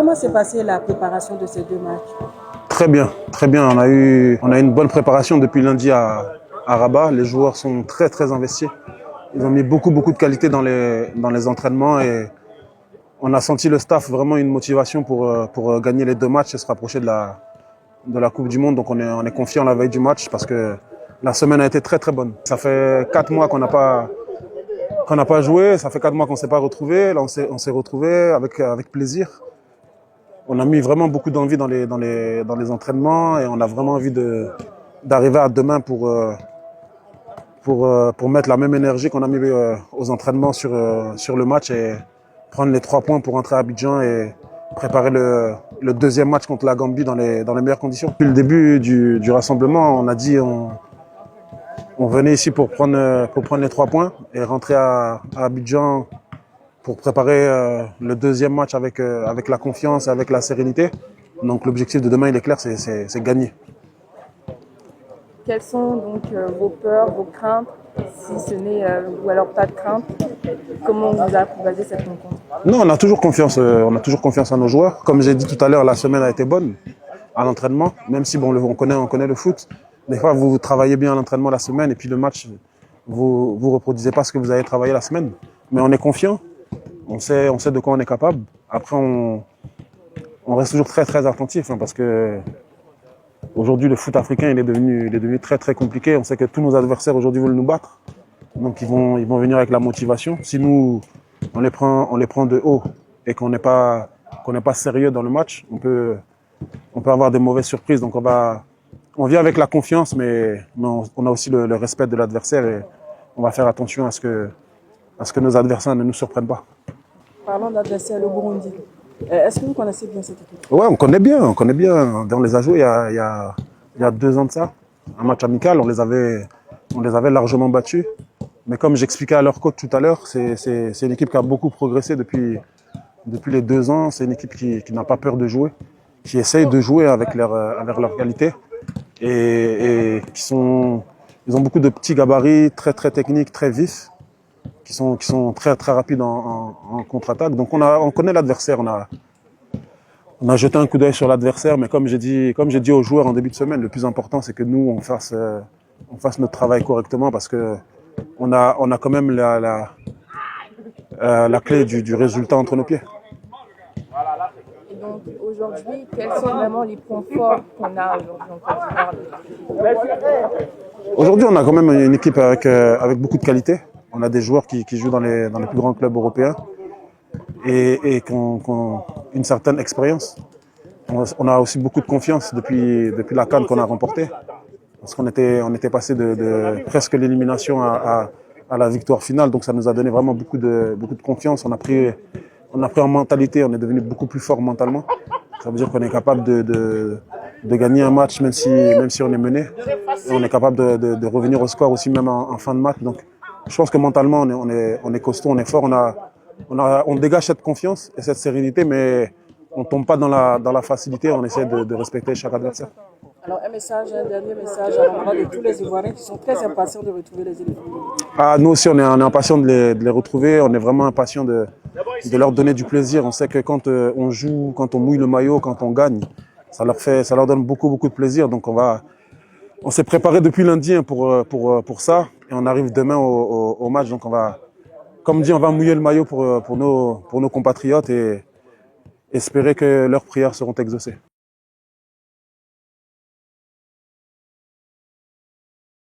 comment s'est passée la préparation de ces 2 matchs? Très bien, très bien. On a eu une bonne préparation depuis lundi à Rabat. Les joueurs sont très investis. Ils ont mis beaucoup de qualité dans les entraînements et on a senti le staff vraiment une motivation pour gagner les 2 matchs et se rapprocher de la Coupe du Monde. Donc on est confiant à la veille du match parce que la semaine a été très bonne. Ça fait 4 mois qu'on n'a pas joué, ça fait 4 mois qu'on ne s'est pas retrouvés. Là on s'est retrouvés avec plaisir. On a mis vraiment beaucoup d'envie dans les entraînements et on a vraiment envie d'arriver à demain pour mettre la même énergie qu'on a mis aux entraînements sur le match et prendre les 3 points pour rentrer à Abidjan et préparer le 2e match contre la Gambie dans les meilleures conditions. Depuis le début du rassemblement, on a dit on venait ici pour prendre les 3 points et rentrer à Abidjan pour préparer le 2e match avec la confiance et avec la sérénité. Donc l'objectif de demain, il est clair, c'est gagner. Quelles sont donc vos peurs, vos craintes, si ce n'est, ou alors pas de crainte? Comment vous approuvez cette rencontre? Non, on a toujours confiance en nos joueurs. Comme j'ai dit tout à l'heure, la semaine a été bonne à l'entraînement, même si bon, on connaît le foot. Des fois, vous travaillez bien à l'entraînement la semaine et puis le match, vous reproduisez pas ce que vous avez travaillé la semaine. Mais on est confiant, on sait de quoi on est capable. Après, on reste toujours très attentif parce que aujourd'hui, le foot africain, il est devenu très compliqué. On sait que tous nos adversaires aujourd'hui veulent nous battre. Donc ils vont venir avec la motivation. Si nous, on les prend de haut et qu'on n'est pas sérieux dans le match, on peut avoir des mauvaises surprises. Donc on vient avec la confiance, mais on a aussi le respect de l'adversaire et on va faire attention à ce que nos adversaires ne nous surprennent pas. Parlons d'adversaire, le Burundi. Est-ce que vous connaissez bien cette équipe? Ouais, on connaît bien. On les a joués il y a 2 ans de ça. Un match amical, on les avait largement battus. Mais comme j'expliquais à leur coach tout à l'heure, c'est une équipe qui a beaucoup progressé depuis les 2 ans. C'est une équipe qui n'a pas peur de jouer, qui essaye de jouer avec leur qualité et ils ont beaucoup de petits gabarits très techniques, très vifs, qui sont très rapides en contre-attaque. Donc on connaît l'adversaire. On a jeté un coup d'œil sur l'adversaire, mais comme j'ai dit aux joueurs en début de semaine, le plus important c'est que nous on fasse notre travail correctement parce que on a quand même la clé du résultat entre nos pieds. Et donc aujourd'hui, quels sont vraiment les points forts qu'on a aujourd'hui en Côte d'Ivoire? Aujourd'hui, on a quand même une équipe avec beaucoup de qualité. On a des joueurs qui jouent dans les plus grands clubs européens et qui ont une certaine expérience. On a aussi beaucoup de confiance depuis la CAN qu'on a remportée. Parce qu'on était passé de presque l'élimination à la victoire finale. Donc ça nous a donné vraiment beaucoup de confiance. On a pris en mentalité, on est devenu beaucoup plus fort mentalement. Ça veut dire qu'on est capable de gagner un match même si on est mené. Et on est capable de revenir au score aussi même en fin de match. Donc je pense que mentalement on est costaud, on est fort. On dégage cette confiance et cette sérénité, mais on ne tombe pas dans la facilité. On essaie de respecter chaque adversaire. Alors un dernier message à l'endroit de tous les Ivoiriens qui sont très impatients de retrouver les éléphants. Nous aussi, on est impatients de les retrouver. On est vraiment impatients de leur donner du plaisir. On sait que quand on joue, quand on mouille le maillot, quand on gagne, ça leur donne beaucoup de plaisir. Donc on s'est préparé depuis lundi pour ça et on arrive demain au match. Donc comme dit, on va mouiller le maillot pour nos compatriotes et espérer que leurs prières seront exaucées.